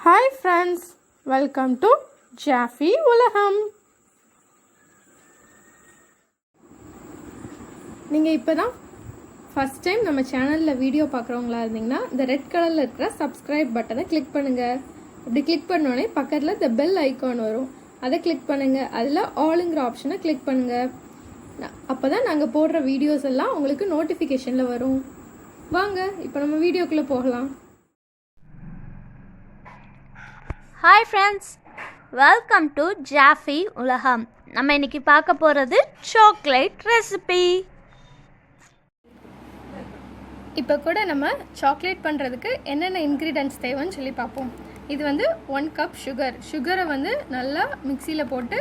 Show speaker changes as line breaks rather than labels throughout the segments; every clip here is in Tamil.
Hi friends, welcome to Jaffy உலகம். நீங்கள் இப்போ தான் ஃபஸ்ட் டைம் நம்ம சேனலில் வீடியோ பார்க்குறவங்களா இருந்தீங்கன்னா இந்த ரெட் கலரில் இருக்கிற சப்ஸ்கிரைப் பட்டனை கிளிக் பண்ணுங்கள். அப்படி கிளிக் பண்ணோடனே பக்கத்தில் இந்த பெல் ஐக்கான் வரும், அதை கிளிக் பண்ணுங்கள். அதில் ஆளுங்கிற ஆப்ஷனை கிளிக் பண்ணுங்கள். அப்போ தான் நாங்கள் போடுற வீடியோஸ் எல்லாம் உங்களுக்கு நோட்டிஃபிகேஷனில் வரும். வாங்க இப்போ நம்ம வீடியோக்குள்ளே போகலாம்.
Hi friends, welcome to Jaffy உலகம். நம்ம இன்னைக்கு பார்க்க போகிறது சாக்லேட் ரெசிபி.
இப்போ கூட நம்ம சாக்லேட் பண்ணுறதுக்கு என்னென்ன இன்க்ரீடியன்ட்ஸ் தேவைன்னு சொல்லி பார்ப்போம். இது வந்து 1 கப் சுகரை வந்து நல்லா மிக்சியில் போட்டு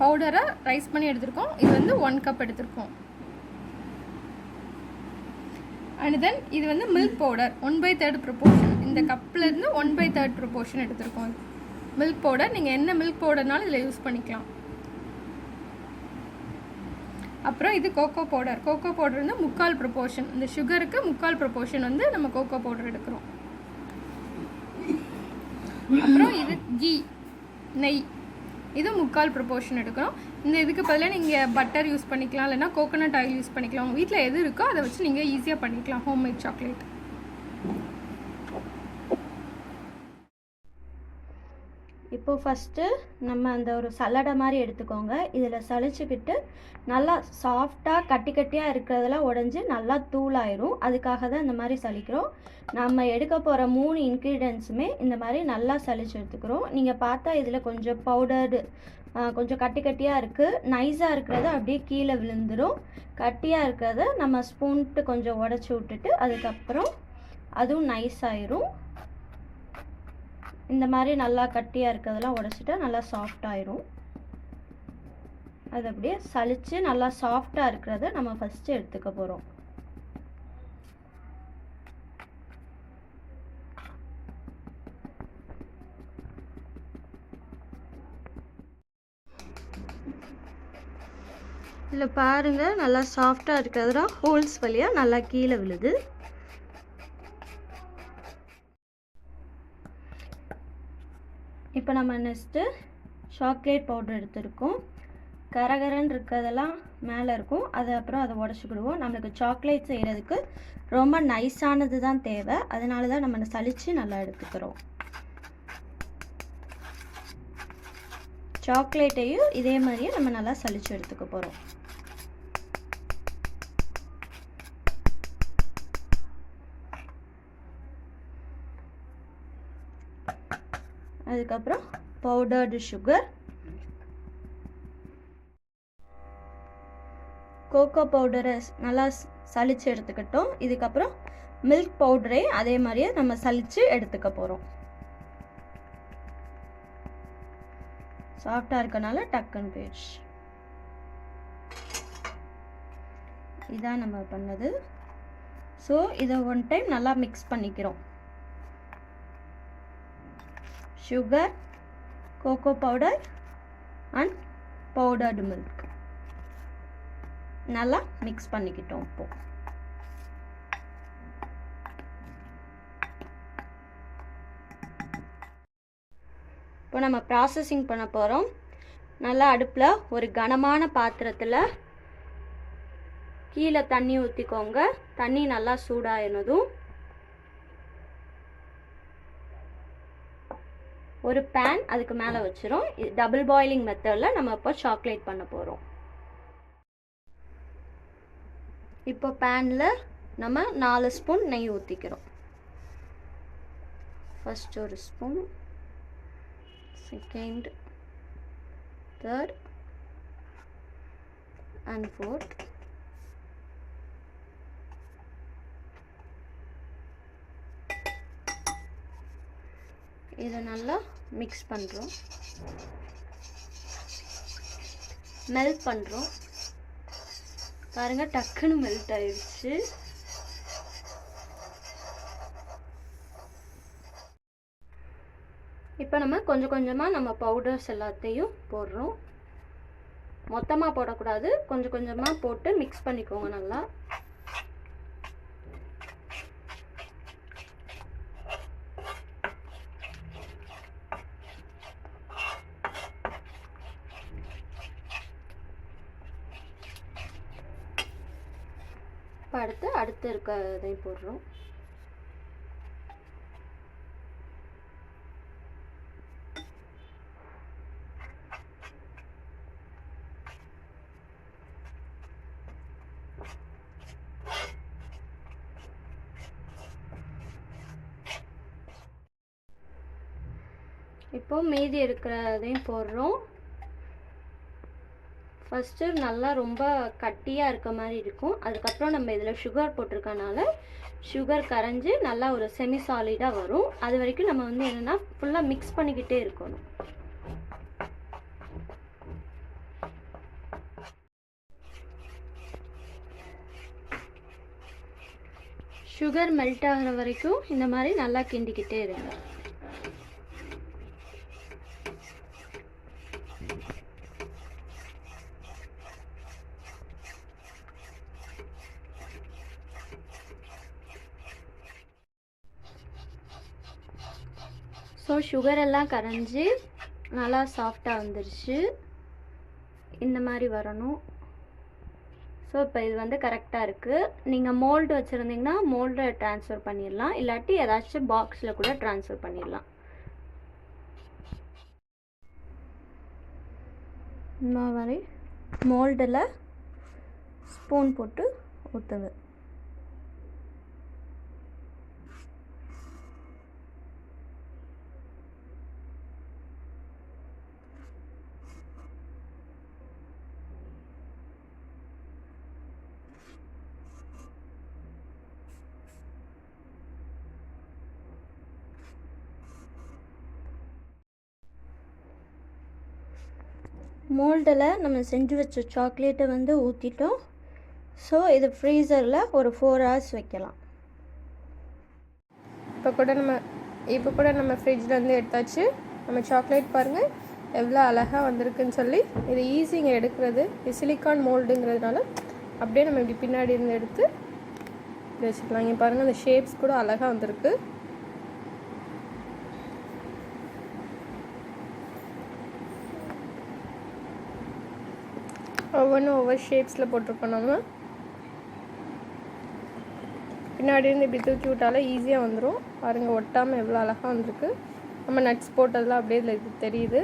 பவுடரை ரைஸ் பண்ணி எடுத்துருக்கோம். இது வந்து 1 கப் எடுத்துருக்கோம். அண்ட் தென் இது வந்து மில்க் பவுடர் 1/3 ப்ரொபோர்ஷன். இந்த கப்லேருந்து 1/3 ப்ரொபோர்ஷன் எடுத்துருக்கோம். மில்க் பவுடர் நீங்கள் என்ன மில்க் பவுடர்னாலும் இதில் யூஸ் பண்ணிக்கலாம். அப்புறம் இது கோகோ பவுடர் வந்து 3/4 ப்ரொபோர்ஷன். இந்த சுகருக்கு 3/4 ப்ரொபோர்ஷன் வந்து நம்ம கோகோ பவுடர் எடுக்கிறோம். அப்புறம் இது நெய், இது 3/4 ப்ரொபோர்ஷன் எடுக்கிறோம். இந்த இதுக்கு பதிலாக நீங்கள் பட்டர் யூஸ் பண்ணிக்கலாம், இல்லைனா கோகோனட் ஆயில் யூஸ் பண்ணிக்கலாம். உங்கள் வீட்டில் எது இருக்கோ அதை வச்சு நீங்கள் ஈஸியாக பண்ணிக்கலாம் ஹோம்மேட் சாக்லேட்.
இப்போது ஃபஸ்ட்டு நம்ம அந்த ஒரு சல்லடை மாதிரி எடுத்துக்கோங்க. இதில் சளிச்சுக்கிட்டு நல்லா சாஃப்டாக கட்டியாக இருக்கிறதெல்லாம் உடஞ்சி நல்லா தூளாயிரும். அதுக்காக தான் இந்த மாதிரி சலிக்கிறோம். நம்ம எடுக்க போகிற 3 இன்க்ரீடியன்ஸுமே இந்த மாதிரி நல்லா சளிச்சு எடுத்துக்கிறோம். நீங்கள் பார்த்தா இதில் கொஞ்சம் பவுடர்டு கொஞ்சம் கட்டியாக இருக்குது. நைஸாக இருக்கிறத அப்படியே கீழே விழுந்துடும். கட்டியாக இருக்கிறத நம்ம ஸ்பூன்ட்டு கொஞ்சம் உடச்சி விட்டுட்டு அதுக்கப்புறம் அதுவும் நைஸ் ஆயிரும். இந்த மாதிரி நல்லா கட்டியாக இருக்கிறதெல்லாம் உடச்சிட்டா நல்லா சாஃப்டாயிரும். அது அப்படியே சலிச்சு நல்லா சாஃப்டாக இருக்கிறத நம்ம ஃபஸ்ட்டு எடுத்துக்க போகிறோம். இதில் பாருங்கள், நல்லா சாஃப்டாக இருக்கிறதுலாம் ஹோல்ஸ் வழியாக நல்லா கீழே விழுது. இப்போ நம்ம நெக்ஸ்ட்டு சாக்லேட் பவுடர் எடுத்துருக்கோம். கரகரன்னு இருக்கிறதெல்லாம் மேலே இருக்கும், அப்புறம் அதை உடச்சிக்கிடுவோம். நம்மளுக்கு சாக்லேட் செய்கிறதுக்கு ரொம்ப நைஸானது தான் தேவை, அதனால தான் நம்ம சலிச்சு நல்லா எடுத்துக்கிறோம். சாக்லேட்டையும் இதே மாதிரியே நம்ம நல்லா சலிச்சு எடுத்துக்க போகிறோம். அதுக்கப்புறம் பவுடர்டு சுகர், கோகோ பவுடரை நல்லா சலிச்சு எடுத்துக்கிட்டோம். இதுக்கப்புறம் மில்க் பவுடரை அதே மாதிரியே நம்ம சலிச்சு எடுத்துக்க போகிறோம். சாஃப்டாக இருக்கனால டக்குன்னு போயிடுச்சு. இதான் நம்ம பண்ணது. ஸோ இதை 1 டைம் நல்லா மிக்ஸ் பண்ணிக்கிறோம். Sugar, cocoa powder and powdered milk நல்லா மிக்ஸ் பண்ணிக்கிட்டோம். இப்போ நம்ம ப்ராசஸிங் பண்ண போகிறோம். நல்லா அடுப்பில் ஒரு கனமான பாத்திரத்தில் கீழே தண்ணி ஊற்றிக்கோங்க. தண்ணி நல்லா சூடாயினதும் ஒரு பேன் அதுக்கு மேலே வச்சிரும். டபுள் பாயிலிங் மெத்தடில் நம்ம இப்போ சாக்லேட் பண்ண போகிறோம். இப்போ பேனில் நம்ம 4 ஸ்பூன் நெய் ஊற்றிக்கிறோம். ஃபர்ஸ்ட் ஒரு spoon, second, third and fourth. இதை நல்லா மிக்ஸ் பண்ணுறோம், மெல்ட் பண்ணுறோம். பாருங்கள், டக்குன்னு மெல்ட் ஆயிடுச்சு. இப்போ நம்ம கொஞ்சம் கொஞ்சமாக நம்ம பவுடர்ஸ் எல்லாத்தையும் போடுறோம். மொத்தமாக போடக்கூடாது, கொஞ்சம் கொஞ்சமாக போட்டு மிக்ஸ் பண்ணிக்கோங்க நல்லா. இப்போ அடுத்து இருக்கிறதையும் போடுறோம். இப்போ மீதி இருக்கிறதையும் போடுறோம். ஃபஸ்ட்டு நல்லா ரொம்ப கட்டியாக இருக்க மாதிரி இருக்கும். அதுக்கப்புறம் நம்ம இதில் சுகர் போட்டிருக்கனால சுகர் கரைஞ்சி நல்லா ஒரு செமி சாலிடாக வரும். அது வரைக்கும் நம்ம வந்து என்னென்னா ஃபுல்லாக மிக்ஸ் பண்ணிக்கிட்டே இருக்கணும். சுகர் மெல்ட் ஆகிற வரைக்கும் இந்த மாதிரி நல்லா கிண்டிக்கிட்டே இருங்க. ஸோ சுகரெல்லாம் கரைஞ்சி நல்லா சாஃப்டாக வந்துருச்சு. இந்த மாதிரி வரணும். ஸோ இப்போ இது வந்து கரெக்டாக இருக்குது. நீங்கள் மோல்டு வச்சுருந்தீங்கன்னா மோல்டை ட்ரான்ஸ்ஃபர் பண்ணிடலாம், இல்லாட்டி ஏதாச்சும் பாக்ஸில் கூட ட்ரான்ஸ்ஃபர் பண்ணிடலாம். இந்த மாதிரி மோல்டில் ஸ்பூன் போட்டு ஊற்றுங்க. மோல்டில் நம்ம செஞ்சு வச்ச சாக்லேட்டை வந்து ஊற்றிட்டோம். ஸோ இது ஃப்ரீசரில் ஒரு 4 hours வைக்கலாம்.
இப்போ கூட நம்ம ஃப்ரிட்ஜ்லேருந்து எடுத்தாச்சு. நம்ம சாக்லேட் பாருங்கள் எவ்வளோ அழகாக வந்திருக்குன்னு சொல்லி. இது ஈஸிங்க எடுக்கிறது. இது சிலிக்கான் மோல்டுங்கிறதுனால அப்படியே நம்ம இப்படி பின்னாடி இருந்து எடுத்து இப்படி வச்சுக்கலாம். இங்கே பாருங்கள் அந்த ஷேப்ஸ் கூட அழகாக வந்திருக்கு. ஒவ்வொரு ஷேப்ஸில் போட்டிருக்கோம். நம்ம பின்னாடி இருந்து இப்படி தூக்கி விட்டாலே ஈஸியாக வந்துடும். பாருங்கள் ஒட்டாமல் எவ்வளோ அழகாக வந்திருக்கு. நம்ம நட்ஸ் போட்டதெல்லாம் அப்படியே இதில் தெரியுது.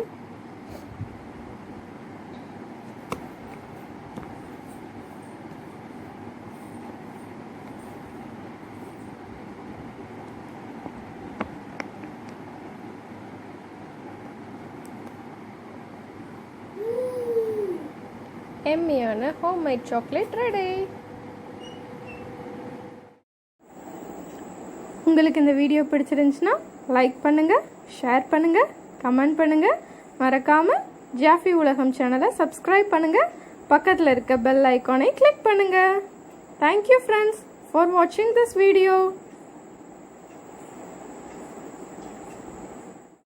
எம்மியான ஹோம்மேட் சாக்லேட் ரெடி. உங்களுக்கு இந்த வீடியோ பிடிச்சிருந்துச்சுன்னா லைக் பண்ணுங்கள், ஷேர் பண்ணுங்கள், கமெண்ட் பண்ணுங்கள். மறக்காமல் ஜாஃபி உலகம் சேனலை சப்ஸ்கிரைப் பண்ணுங்கள். பக்கத்தில் இருக்க பெல் ஐக்கானை கிளிக் பண்ணுங்கள். தேங்க்யூ ஃப்ரெண்ட்ஸ் ஃபார் வாட்சிங் திஸ் வீடியோ.